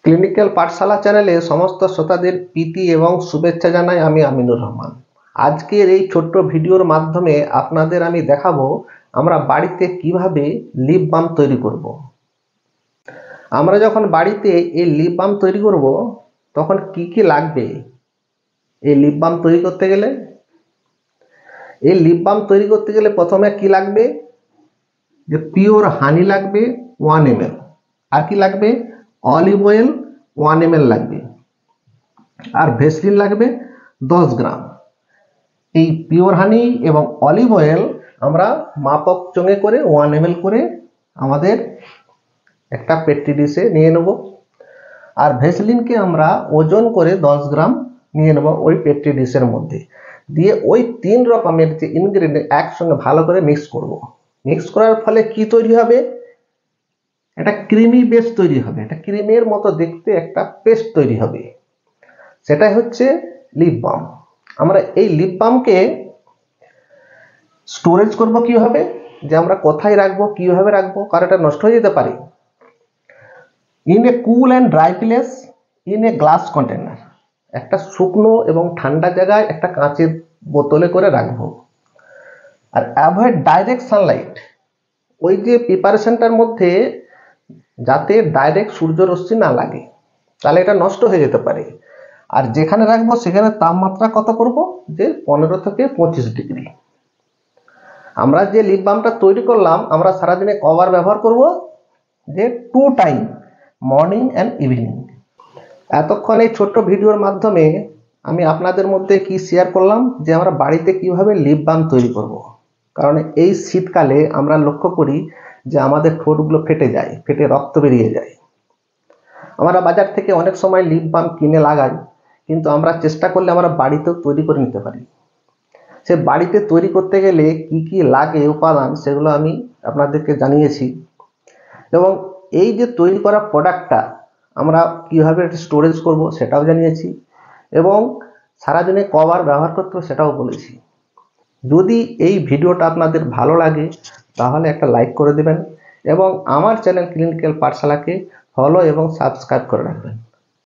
Clinical পাঠশালা চ্যানেলে সমস্ত শ্রোতাদের প্রীতি এবং শুভেচ্ছা জানাই। আমি আমিনুর রহমান। আজকের এই ছোট্ট ভিডিওর মাধ্যমে আপনাদের আমি দেখাবো আমরা বাড়িতে কিভাবে লিপ বাম তৈরি করব। আমরা যখন বাড়িতে এই লিপ বাম তৈরি করব তখন কি কি লাগবে। এই লিপ বাম তৈরি করতে গেলে প্রথমে কি লাগবে, যে পিওর হানি লাগবে 1 ml, আর কি লাগবে, অলিভ অয়েল 1 ml লাগবে, আর ভেসলিন লাগবে 10 গ্রাম। এই পিওর হানি এবং অলিভ অয়েল আমরা মাপক চোঙে করে 1 ml করে আমাদের একটা পেট্রি ডিশে নিয়ে নেব, আর ভেসলিনকে আমরা ওজন করে 10 গ্রাম নিয়ে নেব ওই পেট্রি ডিশের মধ্যে দিয়ে ওই 3 রকমের যে ইনগ্রেডিয়েন্ট একসঙ্গে ভালো করে মিক্স করব। মিক্স করার ফলে কি তৈরি হবে, একটা ক্রিমি বেস তৈরি হবে, একটা ক্রিমের মতো দেখতে একটা পেস্ট তৈরি হবে, সেটাই হচ্ছে লিপ বাম। আমরা এই লিপ বামকে স্টোরেজ করব কিভাবে, যে আমরা কোথায় রাখবো, কিভাবে রাখবো, কারণ এটা নষ্ট হয়ে যেতে পারে। In a cool and dry place in a glass container, একটা শুকনো এবং ঠান্ডা জায়গায় একটা কাঁচের বোতলে করে রাখবো। আর অ্যাভয়েড ডাইরেক্ট সানলাইট, ওই যে প্রিপারেশনটার মধ্যে যাতে ডাইরেক্ট সূর্যরশ্মি না লাগে, তাহলে এটা নষ্ট হয়ে যেতে পারে। আর যেখানে রাখবো সেখানে তাপমাত্রা কত করব, যে 15 থেকে 25 ডিগ্রি। আমরা যে লিপ বামটা তৈরি করলাম আমরা সারাদিনে কবার ব্যবহার করব, যে 2 টাইম, মর্নিং অ্যান্ড ইভিনিং। এতক্ষণ এই ছোট্ট ভিডিওর মাধ্যমে আমি আপনাদের মধ্যে কি শেয়ার করলাম, যে আমরা বাড়িতে কিভাবে লিপ বাম তৈরি করব। কারণ এই শীতকালে আমরা লক্ষ্য করি যে আমাদের ঠোঁটগুলো ফেটে যায়, ফেটে রক্ত বেরিয়ে যায়। আমরা বাজার থেকে অনেক সময় লিপ বাম কিনে লাগাই, কিন্তু আমরা চেষ্টা করলে আমরা বাড়িতেও তৈরি করে নিতে পারি। সে বাড়িতে তৈরি করতে গেলে কি কি লাগে উপাদান, সেগুলো আমি আপনাদেরকে জানিয়েছি। এবং এই যে তৈরি করা প্রোডাক্টটা আমরা কিভাবে স্টোরেজ করব সেটাও জানিয়েছি, এবং সারাদিনে কবার ব্যবহার করতে হবে সেটাও বলেছি। যদি এই ভিডিওটা আপনাদের ভালো লাগে তাহলে একটা লাইক করে দেবেন, এবং আমার চ্যানেল ক্লিনিক্যাল পাঠশালাকে ফলো এবং সাবস্ক্রাইব করে রাখবেন।